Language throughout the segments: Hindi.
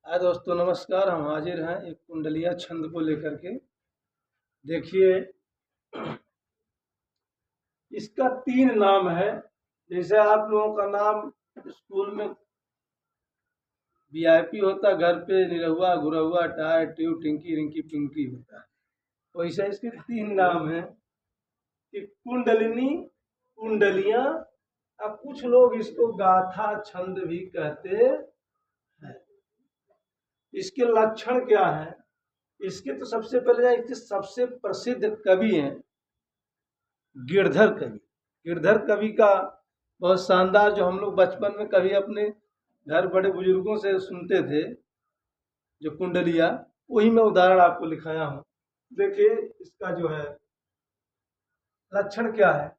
दोस्तों नमस्कार। हम हाजिर हैं एक कुंडलिया छंद को लेकर के। देखिए, इसका 3 नाम है। जैसे आप लोगों का नाम स्कूल में वीआईपी होता, घर पे निरहुआ गुरहुआ टाय ट्यूब टिंकी रिंकी पिंकी होता है। वैसे इसके 3 नाम हैं कि कुंडलिनी, कुंडलियां, अब कुछ लोग इसको गाथा छंद भी कहते हैं। इसके लक्षण क्या है? इसके तो सबसे पहले इसके सबसे प्रसिद्ध कवि हैं गिरधर कवि। गिरधर कवि का बहुत शानदार, जो हम लोग बचपन में कभी अपने घर बड़े बुजुर्गों से सुनते थे, जो कुंडलिया, वही मैं उदाहरण आपको लिखाया हूँ। देखिए इसका जो है लक्षण क्या है।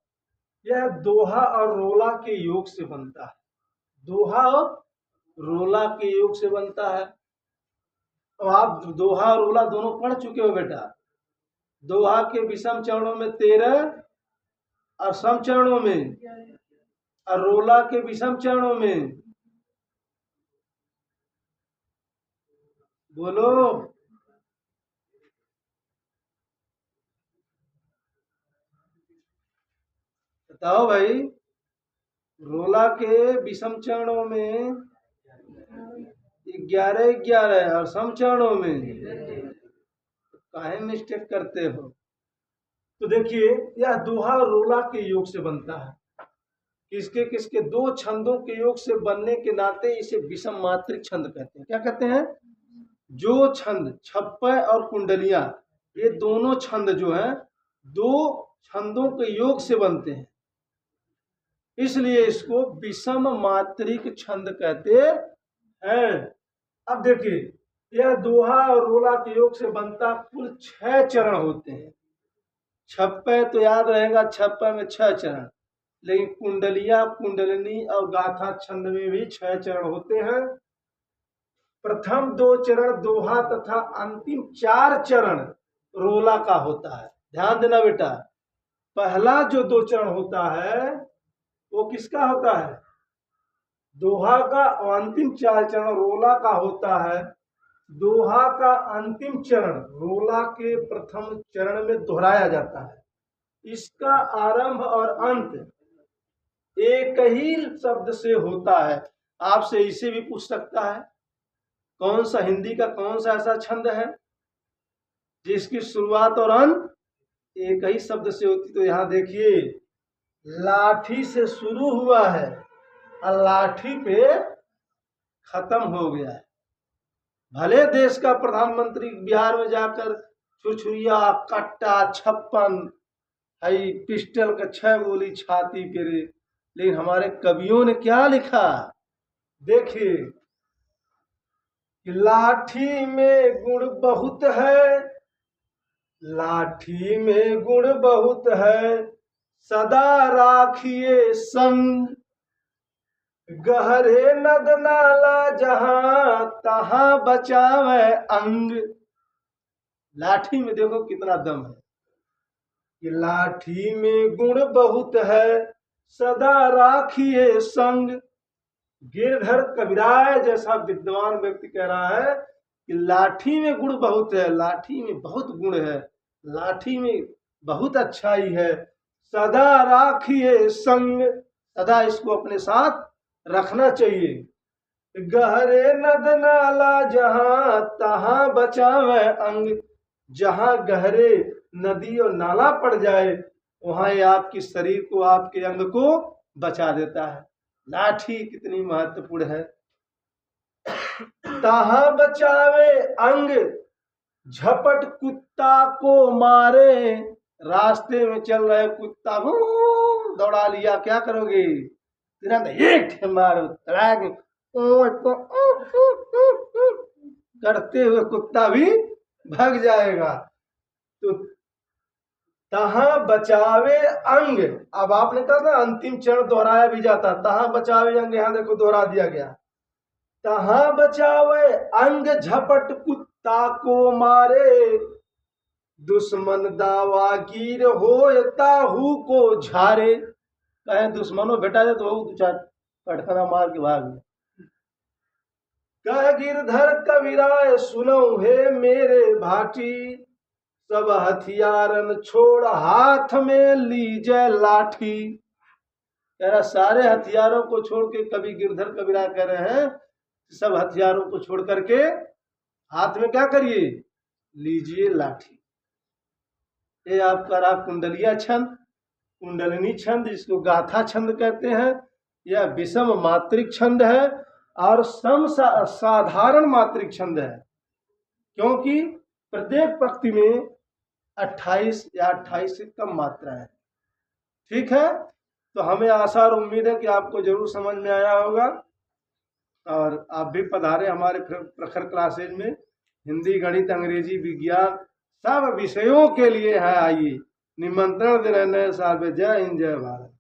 यह दोहा और रोला के योग से बनता है। दोहा और रोला के योग से बनता है। तो आप दोहा और रोला दोनों पढ़ चुके हो बेटा। दोहा के विषम चरणों में 13 और सम चरणों में, और रोला के विषम चरणों में, बोलो। बताओ भाई। रोला के विषम चरणों में 11 और सम चरणों में काहे मिस्टेक करते हो? तो देखिए, यह दोहा और रोला के योग से बनता है। किसके किसके? 2 छंदों के योग से बनने के नाते इसे विषम मात्रिक छंद कहते हैं। क्या कहते हैं? जो छंद छप्पय और कुंडलियां, ये दोनों छंद जो है 2 छंदों के योग से बनते हैं, इसलिए इसको विषम मात्रिक छंद कहते हैं। अब देखिए, यह दोहा और रोला के योग से बनता कुल 6 चरण होते हैं। छप्पय तो याद रहेगा, छप्पय में 6 चरण, लेकिन कुंडलिया, कुंडलिनी और गाथा छंद में भी 6 चरण होते हैं। प्रथम 2 चरण दोहा तथा अंतिम 4 चरण रोला का होता है। ध्यान देना बेटा, पहला जो 2 चरण होता है वो किसका होता है? दोहा का। और अंतिम 4 चरण रोला का होता है। दोहा का अंतिम चरण रोला के प्रथम चरण में दोहराया जाता है। इसका आरंभ और अंत एक ही शब्द से होता है। आपसे इसे भी पूछ सकता है, कौन सा हिंदी का कौन सा ऐसा छंद है जिसकी शुरुआत और अंत एक ही शब्द से होती? तो यहाँ देखिए, लाठी से शुरू हुआ है और लाठी पे खत्म हो गया है। भले देश का प्रधानमंत्री बिहार में जाकर छुरछुरिया कट्टा 56 पिस्टल का 6 गोली छाती पे रे, लेकिन हमारे कवियों ने क्या लिखा? देखिए, लाठी में गुण बहुत है, लाठी में गुण बहुत है, सदा राखिए संग, गहरे नद नाला जहां तहां बचावे अंग। लाठी में देखो कितना दम है कि लाठी में गुण बहुत है, सदा राखिए संग। गिरधर कविराय जैसा विद्वान व्यक्ति कह रहा है कि लाठी में गुण बहुत है, लाठी में बहुत गुण है, लाठी में बहुत अच्छाई है, सदा राखिए संग, सदा इसको अपने साथ रखना चाहिए। गहरे नद नाला जहां तहां बचावे अंग, जहां गहरे नदी और नाला पड़ जाए वहां ये आपकी शरीर को, आपके अंग को बचा देता है। लाठी कितनी महत्वपूर्ण है। तहां बचावे अंग, झपट कुत्ता को मारे। रास्ते में चल रहे कुत्ता दौड़ा लिया, क्या करोगे? तुरंत एक मारो, करते हुए कुत्ता भी भाग जाएगा। तो तहां बचावे अंग, अब आपने कहा था अंतिम चरण दोहराया भी जाता, तहां बचावे अंग, यहां देखो दोहरा दिया गया। तहां बचावे अंग, झपट कुत्ता को मारे, दुश्मन दावागीर होता हु को झारे। कहे दुश्मनों भेटा जाए तो वो 2-4 पटखना मार के भाग। कह गिरधर कबीराय सुनो हे मेरे भाटी, सब हथियारन छोड़ हाथ में लीजै लाठी। कह रहा सारे हथियारों को छोड़ के, कवि गिरधर कबीरा कह रहे हैं सब हथियारों को छोड़ करके हाथ में क्या करिए, लीजिए लाठी। ये आपका रहा कुंडलिया छंद, कुंडलिनी छंद जिसको गाथा छंद कहते हैं। यह विषम मात्रिक छंद है और साधारण मात्रिक छंद है, क्योंकि प्रत्येक पंक्ति में 28 या 28 से कम मात्रा है। ठीक है, तो हमें आशा और उम्मीद है कि आपको जरूर समझ में आया होगा और आप भी पधारे हमारे प्रखर क्लासेज में। हिंदी, गणित, अंग्रेजी, विज्ञान सब विषयों के लिए है। आइए, निमंत्रण दे रहे नए साल में। जय हिंद, जय भारत।